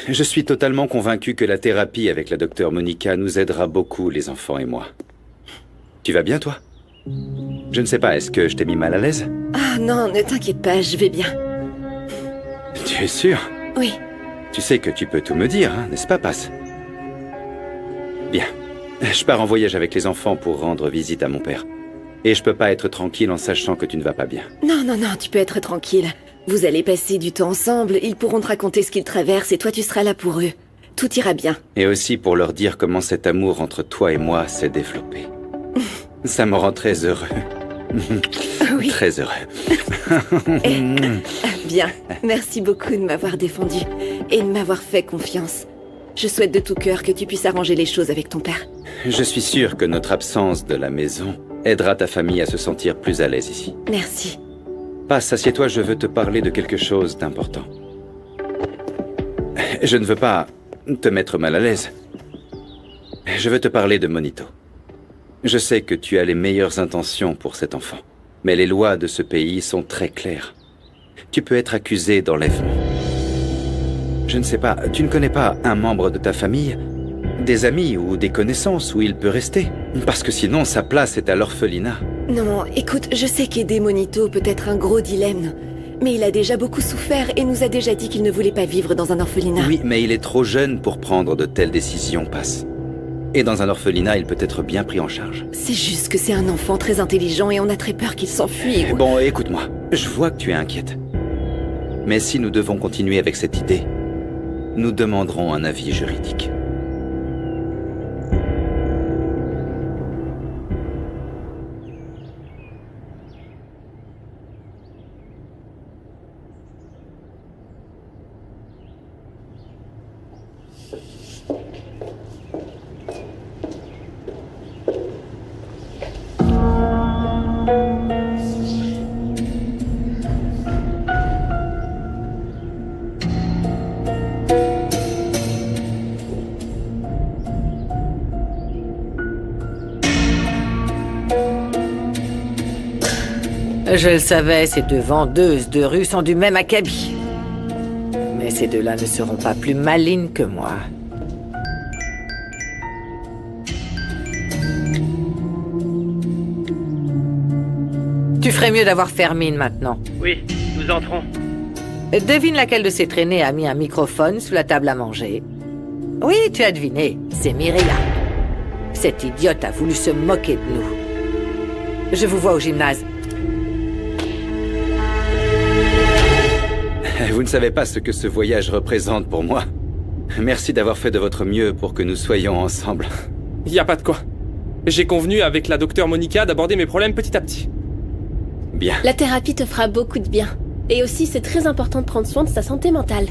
Je suis totalement convaincu que la thérapie avec la docteure Monica nous aidera beaucoup, les enfants et moi. Tu vas bien, toi? Je ne sais pas, est-ce que je t'ai mis mal à l'aise? Ah non, ne t'inquiète pas, je vais bien. Tu es sûr? Oui. Tu sais que tu peux tout me dire, hein, n'est-ce pas, Passe? Bien. Je pars en voyage avec les enfants pour rendre visite à mon père. Et je peux pas être tranquille en sachant que tu ne vas pas bien. Non, non, non, tu peux être tranquille. Vous allez passer du temps ensemble, ils pourront te raconter ce qu'ils traversent et toi tu seras là pour eux. Tout ira bien. Et aussi pour leur dire comment cet amour entre toi et moi s'est développé. Ça me rend très heureux. Oui. Très heureux. Bien, merci beaucoup de m'avoir défendu et de m'avoir fait confiance. Je souhaite de tout cœur que tu puisses arranger les choses avec ton père. Je suis sûr que notre absence de la maison aidera ta famille à se sentir plus à l'aise ici. Merci. Passe, assieds-toi, je veux te parler de quelque chose d'important. Je ne veux pas te mettre mal à l'aise. Je veux te parler de Monito. Je sais que tu as les meilleures intentions pour cet enfant, mais les lois de ce pays sont très claires. Tu peux être accusé d'enlèvement. Je ne sais pas, tu ne connais pas un membre de ta famille, des amis ou des connaissances où il peut rester? Parce que sinon, sa place est à l'orphelinat. Non, écoute, je sais qu'aider Monito peut être un gros dilemme, mais il a déjà beaucoup souffert et nous a déjà dit qu'il ne voulait pas vivre dans un orphelinat. Oui, mais il est trop jeune pour prendre de telles décisions, Passe. Et dans un orphelinat, il peut être bien pris en charge. C'est juste que c'est un enfant très intelligent et on a très peur qu'il s'enfuit. Bon, écoute-moi, je vois que tu es inquiète. Mais si nous devons continuer avec cette idée, nous demanderons un avis juridique. Je le savais, ces deux vendeuses de rue sont du même acabit. Mais ces deux-là ne seront pas plus malines que moi. Tu ferais mieux d'avoir Fermine maintenant. Oui, nous entrons. Devine laquelle de ces traînées a mis un microphone sous la table à manger. Oui, tu as deviné, c'est Mireia. Cette idiote a voulu se moquer de nous. Je vous vois au gymnase. Vous ne savez pas ce que ce voyage représente pour moi. Merci d'avoir fait de votre mieux pour que nous soyons ensemble. Y a pas de quoi. J'ai convenu avec la docteure Monica d'aborder mes problèmes petit à petit. Bien. La thérapie te fera beaucoup de bien. Et aussi, c'est très important de prendre soin de sa santé mentale.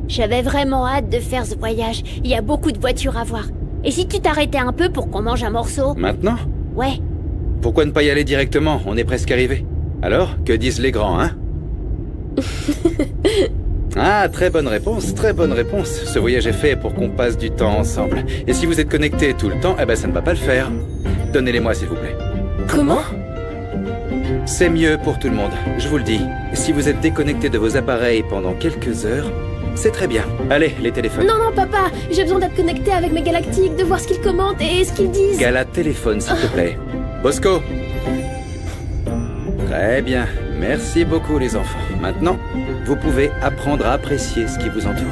J'avais vraiment hâte de faire ce voyage. Il y a beaucoup de voitures à voir. Et si tu t'arrêtais un peu pour qu'on mange un morceau? Maintenant? Ouais. Pourquoi ne pas y aller directement? On est presque arrivé. Alors, que disent les grands, hein? Ah, très bonne réponse, très bonne réponse. Ce voyage est fait pour qu'on passe du temps ensemble. Et si vous êtes connectés tout le temps, eh ben ça ne va pas le faire. Donnez-les-moi, s'il vous plaît. Comment? C'est mieux pour tout le monde, je vous le dis. Si vous êtes déconnectés de vos appareils pendant quelques heures, c'est très bien. Allez, les téléphones. Non, non, papa, j'ai besoin d'être connecté avec mes galactiques, de voir ce qu'ils commentent et ce qu'ils disent. Gala téléphone, s'il te plaît. Bosco. Très bien. Merci beaucoup, les enfants. Maintenant, vous pouvez apprendre à apprécier ce qui vous entoure.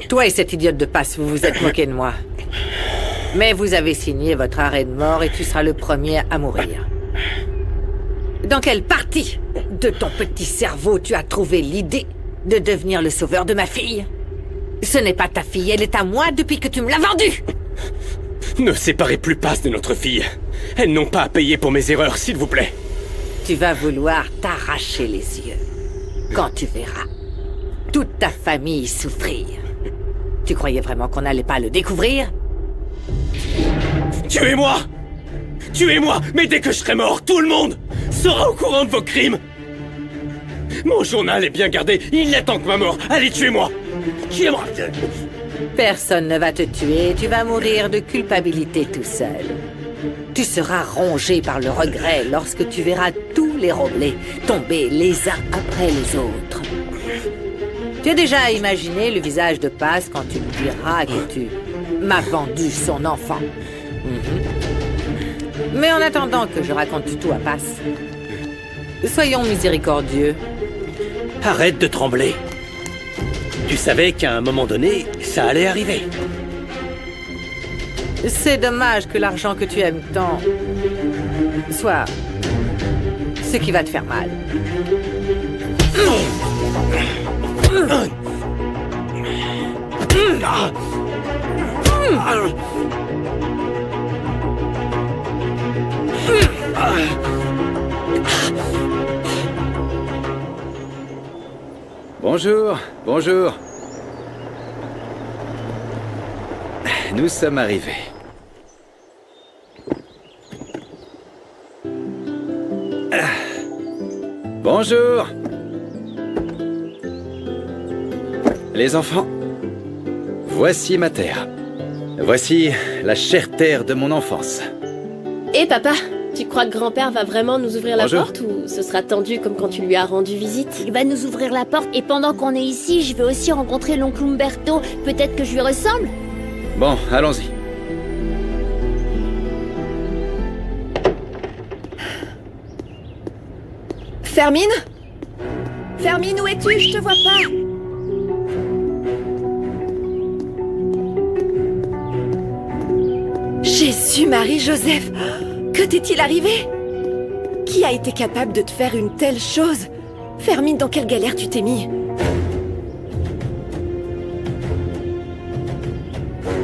Toi et cette idiote de Passe, vous vous êtes moqué de moi. Mais vous avez signé votre arrêt de mort et tu seras le premier à mourir. Dans quelle partie de ton petit cerveau tu as trouvé l'idée de devenir le sauveur de ma fille? Ce n'est pas ta fille, elle est à moi depuis que tu me l'as vendue. Ne séparez plus Passe de notre fille. Elles n'ont pas à payer pour mes erreurs, s'il vous plaît. Tu vas vouloir t'arracher les yeux quand tu verras toute ta famille souffrir. Tu croyais vraiment qu'on n'allait pas le découvrir? Tuez-moi! Tuez-moi! Mais dès que je serai mort, tout le monde sera au courant de vos crimes! Mon journal est bien gardé, il n'attend que ma mort. Allez, tuez-moi! Tuez-moi! Personne ne va te tuer, tu vas mourir de culpabilité tout seul. Tu seras rongé par le regret lorsque tu verras tous les Roblés tomber les uns après les autres. Tu as déjà imaginé le visage de Paz quand tu me diras que tu m'as vendu son enfant. Mais en attendant que je raconte tout à Paz, soyons miséricordieux. Arrête de trembler. Tu savais qu'à un moment donné, ça allait arriver. C'est dommage que l'argent que tu aimes tant soit ce qui va te faire mal. Bonjour, bonjour. Nous sommes arrivés. Bonjour. Les enfants, voici ma terre. Voici la chère terre de mon enfance. Et papa, tu crois que grand-père va vraiment nous ouvrir la Bonjour. porte ou ce sera tendu comme quand tu lui as rendu visite? Il va nous ouvrir la porte et pendant qu'on est ici, je vais aussi rencontrer l'oncle Umberto. Peut-être que je lui ressemble. Bon, allons-y. Fermine? Fermine, où es-tu? Je te vois pas. Jésus, Marie, Joseph, que t'est-il arrivé? Qui a été capable de te faire une telle chose? Fermine, dans quelle galère tu t'es mis?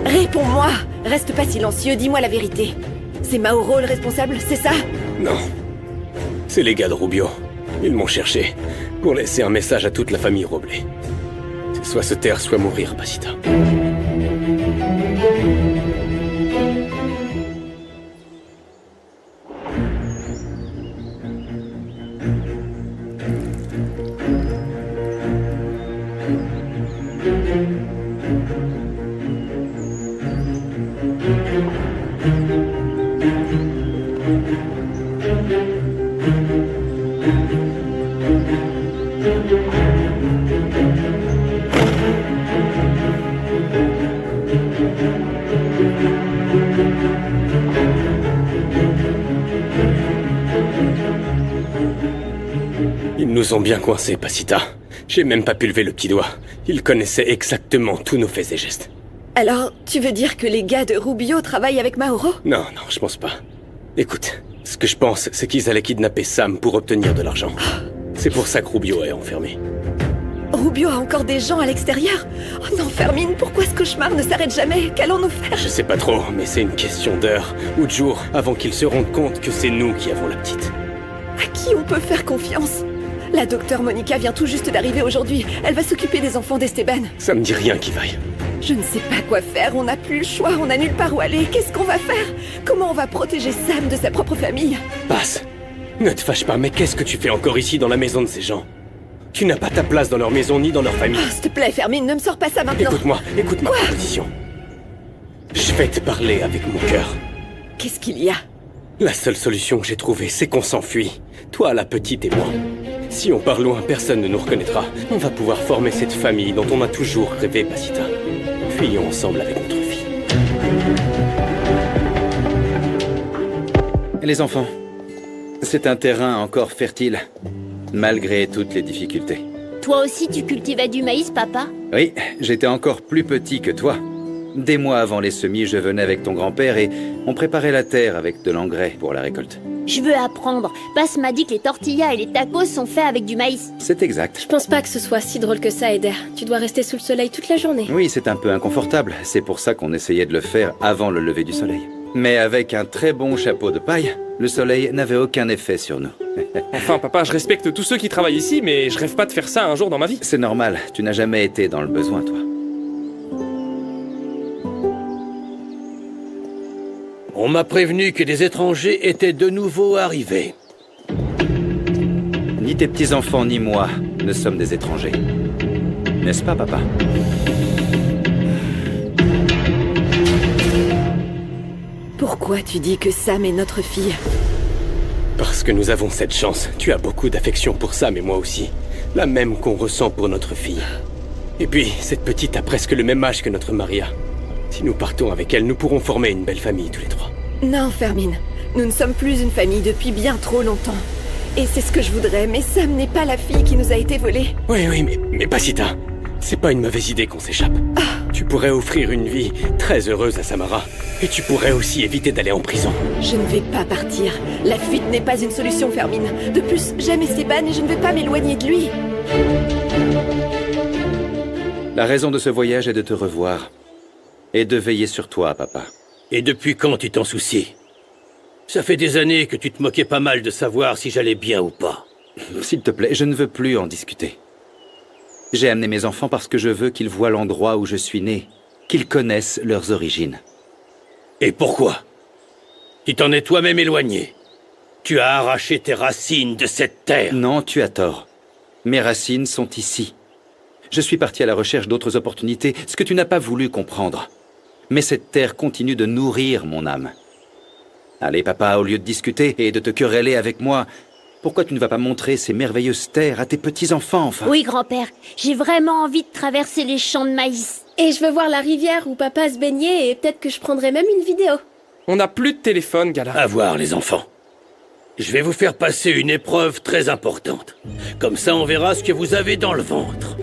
Réponds-moi! Reste pas silencieux, dis-moi la vérité. C'est Mauro le responsable, c'est ça? Non. C'est les gars de Rubio. Ils m'ont cherché pour laisser un message à toute la famille Roblé. C'est soit se taire, soit mourir, Pasita. Ils nous ont bien coincés, Pasita. J'ai même pas pu lever le petit doigt. Ils connaissaient exactement tous nos faits et gestes. Alors, tu veux dire que les gars de Rubio travaillent avec Mauro? Non, non, je pense pas. Écoute, ce que je pense, c'est qu'ils allaient kidnapper Sam pour obtenir de l'argent. C'est pour ça que Rubio est enfermé. Rubio a encore des gens à l'extérieur? Oh non, Fermine, pourquoi ce cauchemar ne s'arrête jamais? Qu'allons-nous faire? Je sais pas trop, mais c'est une question d'heure ou de jours avant qu'ils se rendent compte que c'est nous qui avons la petite. À qui on peut faire confiance? La docteure Monica vient tout juste d'arriver aujourd'hui. Elle va s'occuper des enfants d'Esteban. Ça me dit rien qui vaille. Je ne sais pas quoi faire, on n'a plus le choix, on n'a nulle part où aller. Qu'est-ce qu'on va faire? Comment on va protéger Sam de sa propre famille? Passe. Ne te fâche pas, mais qu'est-ce que tu fais encore ici dans la maison de ces gens? Tu n'as pas ta place dans leur maison ni dans leur famille. Oh, s'il te plaît, Fermine, ne me sors pas ça maintenant. Écoute ma proposition. Je vais te parler avec mon cœur. Qu'est-ce qu'il y a? La seule solution que j'ai trouvée, c'est qu'on s'enfuit. Toi, la petite et moi. Si on part loin, personne ne nous reconnaîtra. On va pouvoir former cette famille dont on a toujours rêvé, Pasita. Fuyons ensemble avec notre fille. Les enfants, c'est un terrain encore fertile, malgré toutes les difficultés. Toi aussi, tu cultivais du maïs, papa? Oui, j'étais encore plus petit que toi. Des mois avant les semis, je venais avec ton grand-père et on préparait la terre avec de l'engrais pour la récolte. Je veux apprendre. Bas m'a dit que les tortillas et les tacos sont faits avec du maïs. C'est exact. Je pense pas que ce soit si drôle que ça, Eder. Tu dois rester sous le soleil toute la journée. Oui, c'est un peu inconfortable. C'est pour ça qu'on essayait de le faire avant le lever du soleil. Mais avec un très bon chapeau de paille, le soleil n'avait aucun effet sur nous. Enfin, papa, je respecte tous ceux qui travaillent ici, mais je rêve pas de faire ça un jour dans ma vie. C'est normal, tu n'as jamais été dans le besoin, toi. On m'a prévenu que des étrangers étaient de nouveau arrivés. Ni tes petits-enfants ni moi ne sommes des étrangers. N'est-ce pas, papa? Pourquoi tu dis que Sam est notre fille? Parce que nous avons cette chance. Tu as beaucoup d'affection pour Sam et moi aussi. La même qu'on ressent pour notre fille. Et puis, cette petite a presque le même âge que notre Maria. Si nous partons avec elle, nous pourrons former une belle famille tous les trois. Non, Fermine. Nous ne sommes plus une famille depuis bien trop longtemps. Et c'est ce que je voudrais, mais Sam n'est pas la fille qui nous a été volée. Oui, mais Pasita, c'est pas une mauvaise idée qu'on s'échappe. Tu pourrais offrir une vie très heureuse à Samara. Et tu pourrais aussi éviter d'aller en prison. Je ne vais pas partir. La fuite n'est pas une solution, Fermine. De plus, j'aime Esteban et je ne vais pas m'éloigner de lui. La raison de ce voyage est de te revoir. Et de veiller sur toi, papa. Et depuis quand tu t'en soucies? Ça fait des années que tu te moquais pas mal de savoir si j'allais bien ou pas. S'il te plaît, je ne veux plus en discuter. J'ai amené mes enfants parce que je veux qu'ils voient l'endroit où je suis né, qu'ils connaissent leurs origines. Et pourquoi? Tu t'en es toi-même éloigné. Tu as arraché tes racines de cette terre. Non, tu as tort. Mes racines sont ici. Je suis parti à la recherche d'autres opportunités, ce que tu n'as pas voulu comprendre. Mais cette terre continue de nourrir mon âme. Allez, papa, au lieu de discuter et de te quereller avec moi, pourquoi tu ne vas pas montrer ces merveilleuses terres à tes petits-enfants, enfin? Oui, grand-père, j'ai vraiment envie de traverser les champs de maïs. Et je veux voir la rivière où papa se baignait et peut-être que je prendrai même une vidéo. On n'a plus de téléphone, Gala. À voir, les enfants. Je vais vous faire passer une épreuve très importante. Comme ça, on verra ce que vous avez dans le ventre.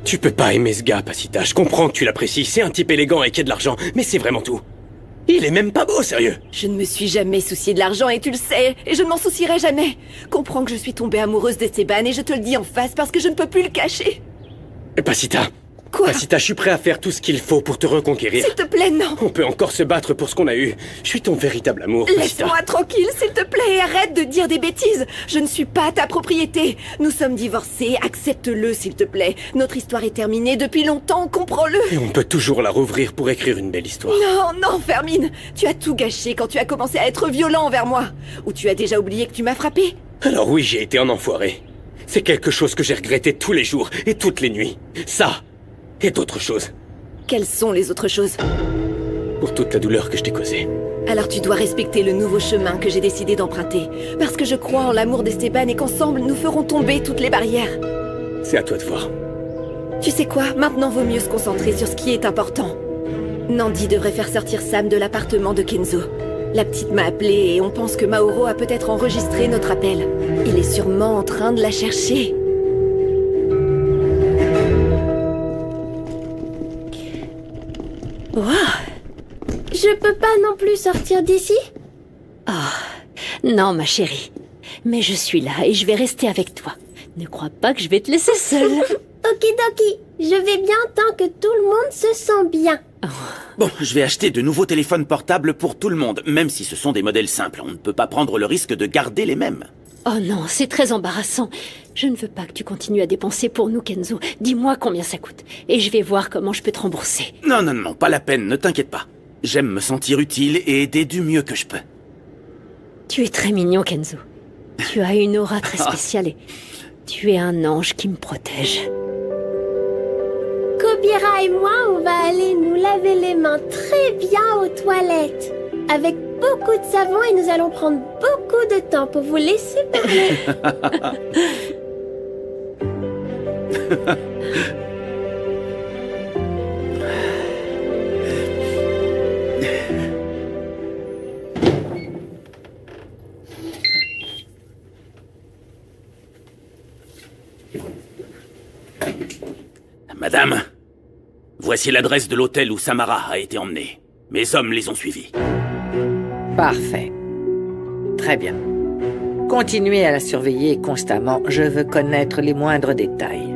Tu peux pas aimer ce gars, Pasita. Je comprends que tu l'apprécies. C'est un type élégant et qui a de l'argent. Mais c'est vraiment tout. Il est même pas beau, sérieux. Je ne me suis jamais souciée de l'argent et tu le sais, et je ne m'en soucierai jamais. Comprends que je suis tombée amoureuse d'Esteban et je te le dis en face parce que je ne peux plus le cacher. Pasita. Quoi? Pasita, je suis prêt à faire tout ce qu'il faut pour te reconquérir. S'il te plaît, non. On peut encore se battre pour ce qu'on a eu. Je suis ton véritable amour, Pasita. Laisse-moi tranquille, s'il te plaît, et arrête de dire des bêtises. Je ne suis pas ta propriété. Nous sommes divorcés, accepte-le, s'il te plaît. Notre histoire est terminée depuis longtemps, comprends-le. Et on peut toujours la rouvrir pour écrire une belle histoire. Non, Fermine. Tu as tout gâché quand tu as commencé à être violent envers moi. Ou tu as déjà oublié que tu m'as frappé. Alors oui, j'ai été un enfoiré. C'est quelque chose que j'ai regretté tous les jours et toutes les nuits. Ça et d'autres choses. Quelles sont les autres choses? Pour toute la douleur que je t'ai causée. Alors tu dois respecter le nouveau chemin que j'ai décidé d'emprunter. Parce que je crois en l'amour d'Esteban et qu'ensemble, nous ferons tomber toutes les barrières. C'est à toi de voir. Tu sais quoi? Maintenant, vaut mieux se concentrer sur ce qui est important. Nandi devrait faire sortir Sam de l'appartement de Kenzo. La petite m'a appelé et on pense que Mauro a peut-être enregistré notre appel. Il est sûrement en train de la chercher. Wow. Je peux pas non plus sortir d'ici? Non, ma chérie. Mais je suis là et je vais rester avec toi. Ne crois pas que je vais te laisser seule. Okidoki, je vais bien tant que tout le monde se sent bien. Bon, je vais acheter de nouveaux téléphones portables pour tout le monde, même si ce sont des modèles simples. On ne peut pas prendre le risque de garder les mêmes. Oh non, c'est très embarrassant. Je ne veux pas que tu continues à dépenser pour nous, Kenzo. Dis-moi combien ça coûte, et je vais voir comment je peux te rembourser. Non, pas la peine, ne t'inquiète pas. J'aime me sentir utile et aider du mieux que je peux. Tu es très mignon, Kenzo. Tu as une aura très spéciale et tu es un ange qui me protège. Kobira et moi, on va aller nous laver les mains très bien aux toilettes. Avec beaucoup de savon et nous allons prendre beaucoup de temps pour vous laisser parler. Madame, voici l'adresse de l'hôtel où Samara a été emmenée. Mes hommes les ont suivis. Parfait. Très bien. Continuez à la surveiller constamment. Je veux connaître les moindres détails.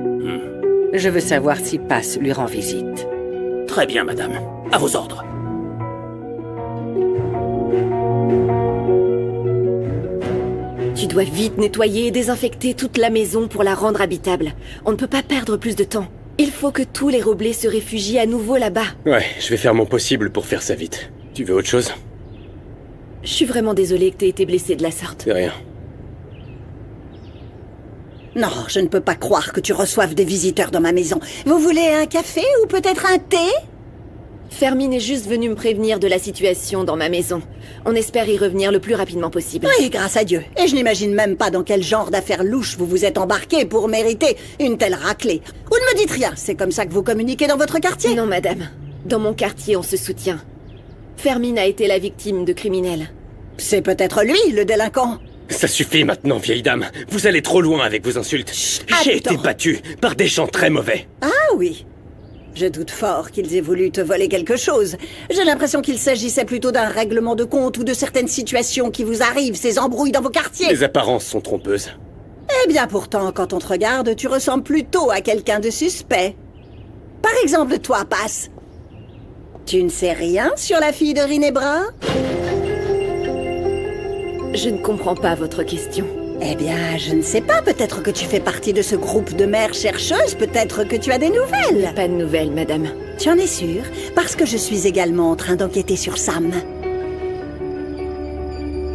Je veux savoir si Paz lui rend visite. Très bien, madame. À vos ordres. Tu dois vite nettoyer et désinfecter toute la maison pour la rendre habitable. On ne peut pas perdre plus de temps. Il faut que tous les Roblés se réfugient à nouveau là-bas. Ouais, je vais faire mon possible pour faire ça vite. Tu veux autre chose? Je suis vraiment désolée que t'aies été blessée de la sorte. C'est rien. Non, je ne peux pas croire que tu reçoives des visiteurs dans ma maison. Vous voulez un café ou peut-être un thé? Fermine est juste venue me prévenir de la situation dans ma maison. On espère y revenir le plus rapidement possible. Oui, grâce à Dieu. Et je n'imagine même pas dans quel genre d'affaires louches vous vous êtes embarqué pour mériter une telle raclée. Vous ne me dites rien, c'est comme ça que vous communiquez dans votre quartier? Non, madame. Dans mon quartier, on se soutient. Fermine a été la victime de criminels. C'est peut-être lui, le délinquant. Ça suffit maintenant, vieille dame. Vous allez trop loin avec vos insultes. J'ai été battu par des gens très mauvais. Ah oui. Je doute fort qu'ils aient voulu te voler quelque chose. J'ai l'impression qu'il s'agissait plutôt d'un règlement de compte ou de certaines situations qui vous arrivent, ces embrouilles dans vos quartiers. Les apparences sont trompeuses. Eh bien pourtant, quand on te regarde, tu ressembles plutôt à quelqu'un de suspect. Par exemple, toi, Passe. Tu ne sais rien sur la fille de Rinebra? Je ne comprends pas votre question. Eh bien, je ne sais pas. Peut-être que tu fais partie de ce groupe de mères chercheuses. Peut-être que tu as des nouvelles. Pas de nouvelles, madame. Tu en es sûre? Parce que je suis également en train d'enquêter sur Sam.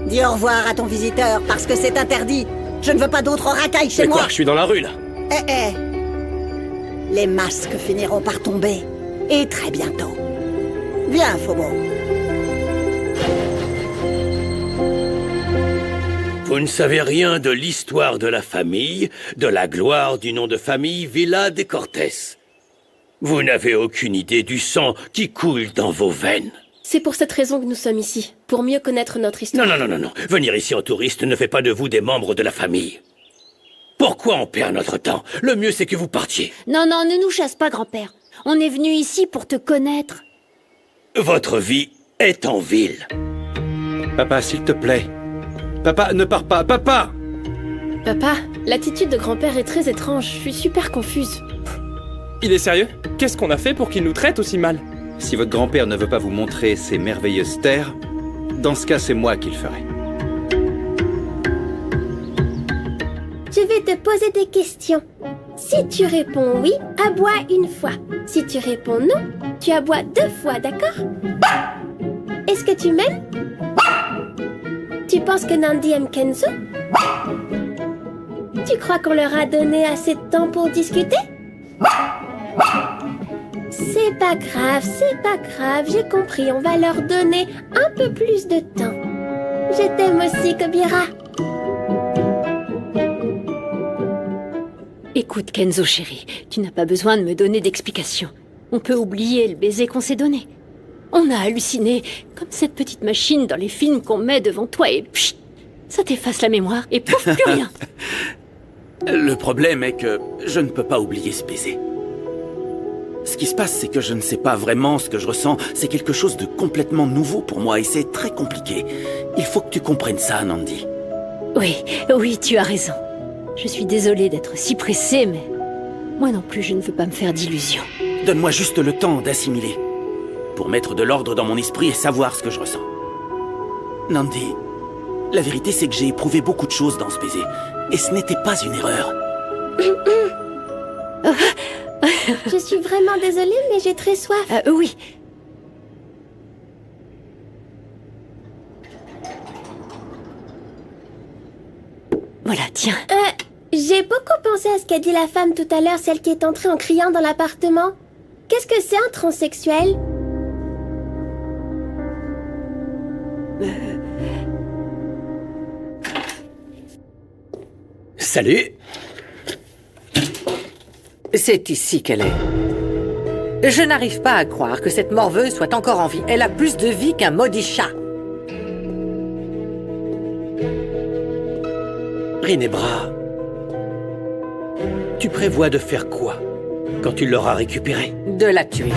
Dis au revoir à ton visiteur, parce que c'est interdit. Je ne veux pas d'autres racailles chez moi. Quoi, je suis dans la rue, là. Les masques finiront par tomber. Et très bientôt. Viens, Phobo. Vous ne savez rien de l'histoire de la famille, de la gloire du nom de famille Villa de Cortés. Vous n'avez aucune idée du sang qui coule dans vos veines. C'est pour cette raison que nous sommes ici, pour mieux connaître notre histoire. Non. Venir ici en touriste ne fait pas de vous des membres de la famille. Pourquoi on perd notre temps? Le mieux, c'est que vous partiez. Non, ne nous chasse pas, grand-père. On est venu ici pour te connaître. Votre vie est en ville. Papa, s'il te plaît. Papa, ne pars pas. Papa! Papa, l'attitude de grand-père est très étrange. Je suis super confuse. Il est sérieux? Qu'est-ce qu'on a fait pour qu'il nous traite aussi mal? Si votre grand-père ne veut pas vous montrer ces merveilleuses terres, dans ce cas, c'est moi qui le ferai. Je vais te poser des questions. Si tu réponds oui, aboie une fois. Si tu réponds non, tu aboies 2 fois, d'accord? Est-ce que tu m'aimes? Tu penses que Nandi aime Kenzo? Tu crois qu'on leur a donné assez de temps pour discuter? C'est pas grave, j'ai compris. On va leur donner un peu plus de temps. Je t'aime aussi, Kobira. Écoute, Kenzo chéri, tu n'as pas besoin de me donner d'explications. On peut oublier le baiser qu'on s'est donné. On a halluciné, comme cette petite machine dans les films qu'on met devant toi et pchit, ça t'efface la mémoire et pouf, plus rien. Le problème est que je ne peux pas oublier ce baiser. Ce qui se passe, c'est que je ne sais pas vraiment ce que je ressens. C'est quelque chose de complètement nouveau pour moi et c'est très compliqué. Il faut que tu comprennes ça, Nandi. Oui, tu as raison. Je suis désolée d'être si pressée, mais moi non plus, je ne veux pas me faire d'illusions. Donne-moi juste le temps d'assimiler. Pour mettre de l'ordre dans mon esprit et savoir ce que je ressens. Nandi, la vérité c'est que j'ai éprouvé beaucoup de choses dans ce baiser. Et ce n'était pas une erreur. Je suis vraiment désolée, mais j'ai très soif. Oui. Voilà, tiens. J'ai beaucoup pensé à ce qu'a dit la femme tout à l'heure, celle qui est entrée en criant dans l'appartement. Qu'est-ce que c'est un transsexuel? Salut. C'est ici qu'elle est. Je n'arrive pas à croire que cette morveuse soit encore en vie. Elle a plus de vie qu'un maudit chat. Rinebra, tu prévois de faire quoi quand tu l'auras récupérée? De la tuer.